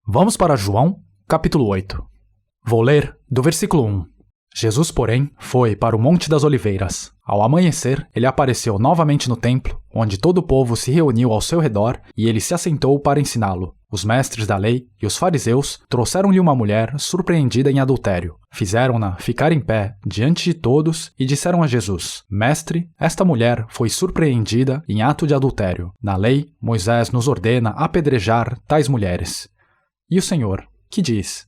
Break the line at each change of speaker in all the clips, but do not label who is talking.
Vamos para João, capítulo 8. Vou ler do versículo 1. Jesus, porém, foi para o Monte das Oliveiras. Ao amanhecer, ele apareceu novamente no templo, onde todo o povo se reuniu ao seu redor, e ele se assentou para ensiná-lo. Os mestres da lei e os fariseus trouxeram-lhe uma mulher surpreendida em adultério. Fizeram-na ficar em pé diante de todos e disseram a Jesus: Mestre, esta mulher foi surpreendida em ato de adultério. Na lei, Moisés nos ordena apedrejar tais mulheres. E o Senhor, que diz?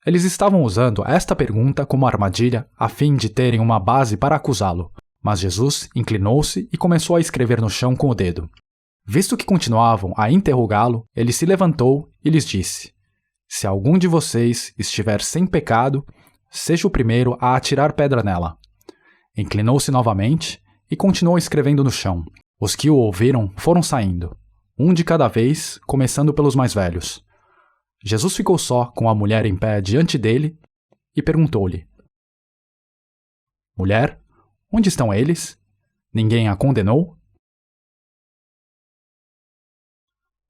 Eles estavam usando esta pergunta como armadilha a fim de terem uma base para acusá-lo. Mas Jesus inclinou-se e começou a escrever no chão com o dedo. Visto que continuavam a interrogá-lo, ele se levantou e lhes disse: Se algum de vocês estiver sem pecado, seja o primeiro a atirar pedra nela. Inclinou-se novamente e continuou escrevendo no chão. Os que o ouviram foram saindo, um de cada vez, começando pelos mais velhos. Jesus ficou só com a mulher em pé diante dele e perguntou-lhe: Mulher, onde estão eles? Ninguém a condenou?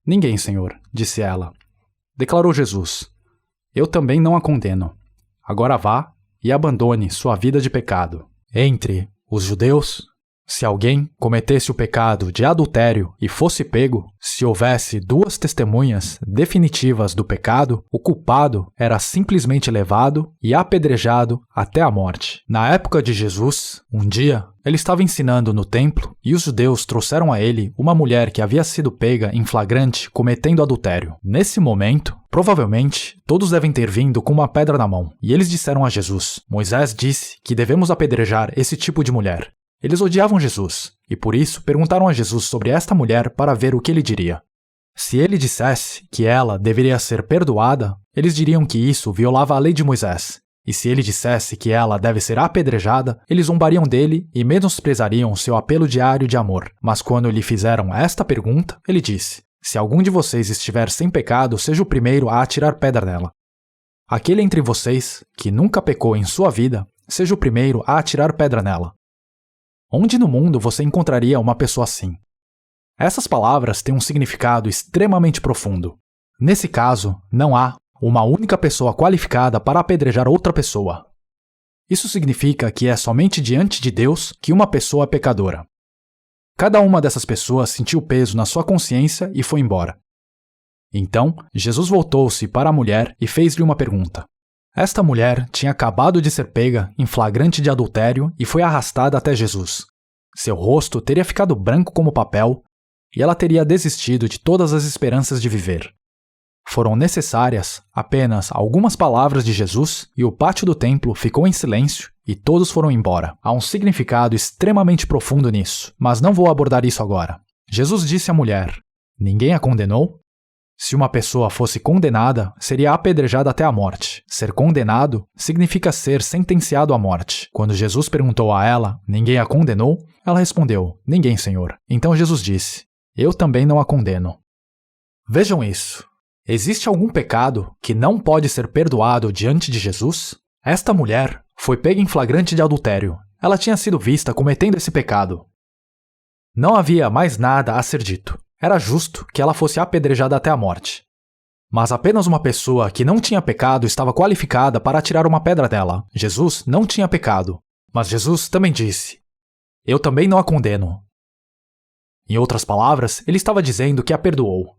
Ninguém, Senhor, disse ela. Declarou Jesus: Eu também não a condeno. Agora vá e abandone sua vida de pecado. Entre os judeus, se alguém cometesse o pecado de adultério e fosse pego, se houvesse duas testemunhas definitivas do pecado, o culpado era simplesmente levado e apedrejado até a morte. Na época de Jesus, um dia, ele estava ensinando no templo e os judeus trouxeram a ele uma mulher que havia sido pega em flagrante cometendo adultério. Nesse momento, provavelmente, todos devem ter vindo com uma pedra na mão, e eles disseram a Jesus: Moisés disse que devemos apedrejar esse tipo de mulher. Eles odiavam Jesus, e por isso perguntaram a Jesus sobre esta mulher para ver o que ele diria. Se ele dissesse que ela deveria ser perdoada, eles diriam que isso violava a lei de Moisés. E se ele dissesse que ela deve ser apedrejada, eles zombariam dele e menosprezariam seu apelo diário de amor. Mas quando lhe fizeram esta pergunta, ele disse: Se algum de vocês estiver sem pecado, seja o primeiro a atirar pedra nela. Aquele entre vocês que nunca pecou em sua vida, seja o primeiro a atirar pedra nela. Onde no mundo você encontraria uma pessoa assim? Essas palavras têm um significado extremamente profundo. Nesse caso, não há uma única pessoa qualificada para apedrejar outra pessoa. Isso significa que é somente diante de Deus que uma pessoa é pecadora. Cada uma dessas pessoas sentiu peso na sua consciência e foi embora. Então, Jesus voltou-se para a mulher e fez-lhe uma pergunta. Esta mulher tinha acabado de ser pega em flagrante de adultério e foi arrastada até Jesus. Seu rosto teria ficado branco como papel e ela teria desistido de todas as esperanças de viver. Foram necessárias apenas algumas palavras de Jesus e o pátio do templo ficou em silêncio e todos foram embora. Há um significado extremamente profundo nisso, mas não vou abordar isso agora. Jesus disse à mulher: Ninguém a condenou? Se uma pessoa fosse condenada, seria apedrejada até a morte. Ser condenado significa ser sentenciado à morte. Quando Jesus perguntou a ela: Ninguém a condenou? Ela respondeu: Ninguém, Senhor. Então Jesus disse: Eu também não a condeno. Vejam isso. Existe algum pecado que não pode ser perdoado diante de Jesus? Esta mulher foi pega em flagrante de adultério. Ela tinha sido vista cometendo esse pecado. Não havia mais nada a ser dito. Era justo que ela fosse apedrejada até a morte. Mas apenas uma pessoa que não tinha pecado estava qualificada para atirar uma pedra dela. Jesus não tinha pecado. Mas Jesus também disse: Eu também não a condeno. Em outras palavras, ele estava dizendo que a perdoou.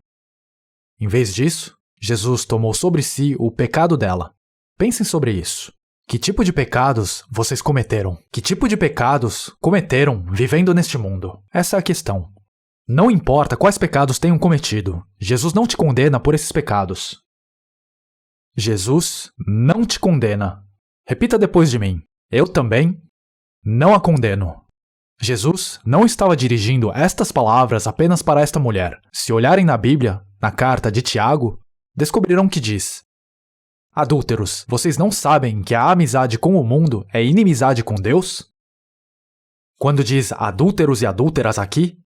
Em vez disso, Jesus tomou sobre si o pecado dela. Pensem sobre isso. Que tipo de pecados vocês cometeram? Que tipo de pecados cometeram vivendo neste mundo? Essa é a questão. Não importa quais pecados tenham cometido, Jesus não te condena por esses pecados. Jesus não te condena. Repita depois de mim: Eu também não a condeno. Jesus não estava dirigindo estas palavras apenas para esta mulher. Se olharem na Bíblia, na carta de Tiago, descobrirão que diz: Adúlteros, vocês não sabem que a amizade com o mundo é inimizade com Deus? Quando diz adúlteros e adúlteras aqui,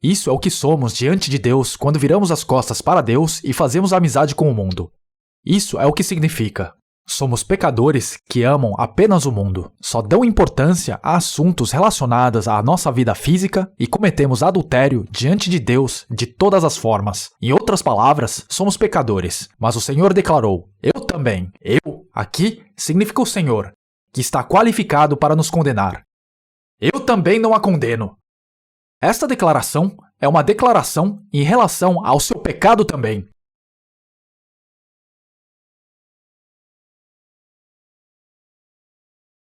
isso é o que somos diante de Deus quando viramos as costas para Deus e fazemos amizade com o mundo. Isso é o que significa. Somos pecadores que amam apenas o mundo, só dão importância a assuntos relacionados à nossa vida física e cometemos adultério diante de Deus de todas as formas. Em outras palavras, somos pecadores, mas o Senhor declarou: eu também. Eu, aqui, significa o Senhor, que está qualificado para nos condenar. Eu também não a condeno. Esta declaração é uma declaração em relação ao seu pecado também.